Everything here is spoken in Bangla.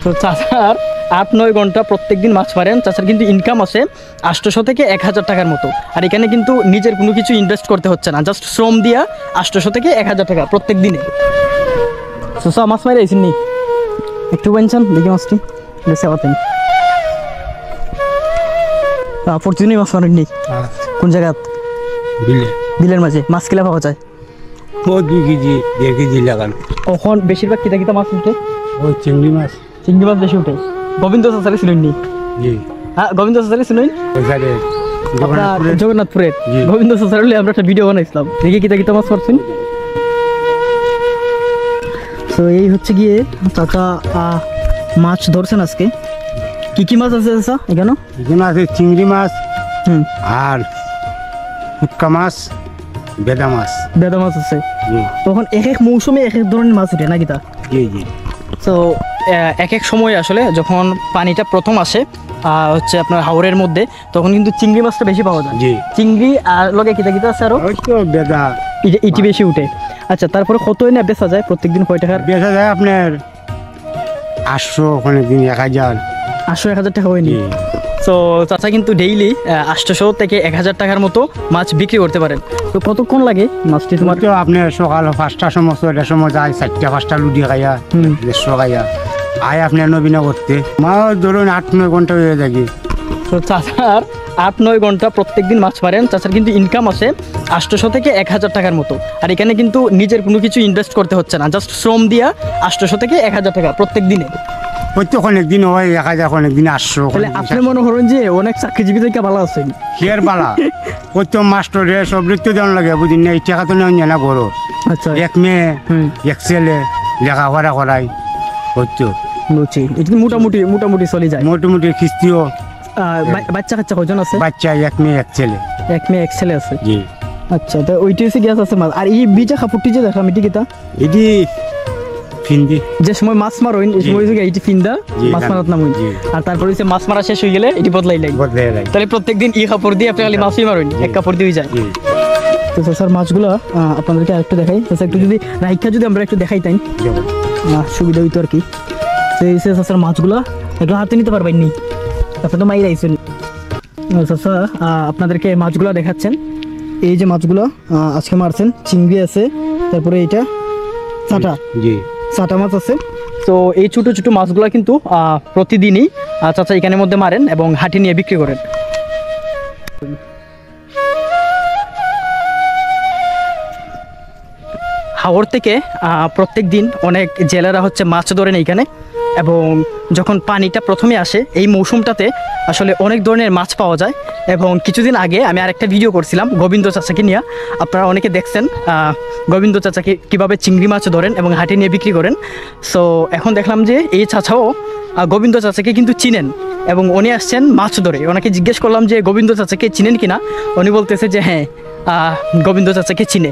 তো চাচার 8-9 ঘন্টা প্রত্যেক দিন মাছ মারেন। চাচার কিন্তু ইনকাম আছে 800 থেকে 1000 টাকার মতো। আর এখানে কিন্তু নিজের কোনো কিছু ইনভেস্ট করতে হচ্ছে না, জাস্ট শ্রম দিয়া 800 থেকে 1000 টাকা প্রত্যেক দিনে। চাচা মাছ মারি আইসেন নি? একটু বানছেন দেখি মাছটি বেশি পাতেন। প্রতিদিনই মাছ মারেন নি? কোন জায়গা? বিলের মাঝে। মাছ কিলা পাওয়া যায়? 2 কেজি 1.5 কেজি লাগান। কখন বেশিরভাগ কিতা মাছ উঠে? ওই চিংড়ি মাছ বেশি উঠে। গোবিন্দ চাচারে শুনেন নি? হ্যাঁ, গোবিন্দ চাচারে শুনেন? জগন্নাথপুরের গোবিন্দ চাচার আমরা একটা ভিডিও বানাইছিলাম, দেখি কিতা মাছ মারছেন। তো এই হচ্ছে গিয়ে চাচা মাছ ধরছেন আজকে। কি মাছ আছে চাচা এখানে? এখানে আছে চিংড়ি মাছ আর ফুটকা মাছ, বেদা মাছ আছে। তখন এক মৌসুমে এক ধরনের মাছ উঠে নাকি তা? তো এক সময় আসলে যখন পানিটা প্রথম আসে হচ্ছে আপনার হাওরের মধ্যে, তখন কিন্তু চিংড়ি মাছটা বেশি পাওয়া যায়। চিংড়ি আর লগে কিতা আছে আরো বেদা ইটি বেশি উঠে। আচ্ছা, তারপরে কত এনে বেচা যায় প্রত্যেকদিন? কয় টাকার বেচা যায়? আপনার 800, ওখানে দিন 1000। 800-1000 টাকা হয়নি। তো চাচা কিন্তু ডেইলি 800 থেকে 1000 টাকার মতো মাছ বিক্রি করতে পারেন। তো কতক্ষণ লাগে মাছটি তোমার? তো আপনার সকাল 5টার সময় 6টার সময় যায়, 4টা-5টা লুডি খাইয়া 150 খাইয়া আয় আপনার নবীনা করতে। মাছ ধরুন 8-9 ঘন্টা হয়ে যায়। তো চাচার 8-9 ঘন্টা প্রত্যেক দিন মাছ মারেন। চাচার কিন্তু ইনকাম আছে 800 থেকে 1000 টাকার মতো। আর এখানে কিন্তু নিজের কোনো কিছু ইনভেস্ট করতে হচ্ছে না, জাস্ট শ্রম দিয়া 800 থেকে 1000 টাকা প্রত্যেক দিনে। অনেকদিন হয় 1000, অনেকদিন 800। তাহলে আপনি মনে করেন যে অনেক চাকরিজীবী থেকে ভালো আছেন। কেয়ার বালা প্রত্যেক মাস্টরে সব ঋতু দেওয়ান লাগে, বুঝিন না? এই টাকা তো নেওয়া যায় না বড়। আচ্ছা, এক মেয়ে এক ছেলে লেখাপড়া করাই হচ্ছে। বুঝছি, এটা মোটামুটি চলে যায়। মোটামুটি কিস্তিও। বাচ্চা কাচ্চা কজন আছে? বাচ্চা এক মেয়ে এক ছেলে। এক মেয়ে এক ছেলে আছে। আচ্ছা, তো ওইটি হচ্ছে গ্যাস আছে মাছ। আর এই বিজা কাপড়টি যে দেখলাম এটি কিতা? এটি ফিন্দি। যে সময় মাছ মারোইন এই সময় এইটি ফিন্দা মাছ মারাত নাম। আর তারপরে হচ্ছে মাছ মারা শেষ হয়ে গেলে এটি বদলাই লাই। তাহলে প্রত্যেকদিন ই কাপড় দিয়ে আপনি খালি মাছই মারোইন, এক কাপড় দিয়ে যায়। তো স্যার মাছগুলো আপনাদেরকে আরেকটু দেখাই। একটু যদি রাইখা যদি আমরা একটু দেখাই তাই সুবিধা হইতো আর কি। স্যার মাছগুলো একটু হাতে নিতে পারবেন নি? আপনি তো মাইর আইছেন। চাচা আপনাদেরকে মাছগুলো দেখাচ্ছেন। এই যে মাছগুলো আজকে মারছেন, চিংড়ি আছে, তারপরে এইটা সাটা মাছ আছে। তো এই ছোটো ছোটো মাছগুলো কিন্তু প্রতিদিনই চাচা এখানের মধ্যে মারেন এবং হাটে নিয়ে বিক্রি করেন। হাওর থেকে প্রত্যেক দিন অনেক জেলেরা হচ্ছে মাছ ধরেন এইখানে। এবং যখন পানিটা প্রথমে আসে এই মৌসুমটাতে আসলে অনেক ধরনের মাছ পাওয়া যায়। এবং কিছুদিন আগে আমি আরেকটা ভিডিও করছিলাম গোবিন্দ চাচাকে নিয়ে, আপনারা অনেকে দেখছেন গোবিন্দ চাচাকে কীভাবে চিংড়ি মাছ ধরেন এবং হাটে নিয়ে বিক্রি করেন। সো এখন দেখলাম যে এই চাচাও গোবিন্দ চাচাকে কিন্তু চিনেন এবং উনি আসছেন মাছ ধরে। ওনাকে জিজ্ঞেস করলাম যে গোবিন্দ চাচাকে চিনেন কিনা, উনি বলতেছে যে হ্যাঁ গোবিন্দ চাচাকে চিনে।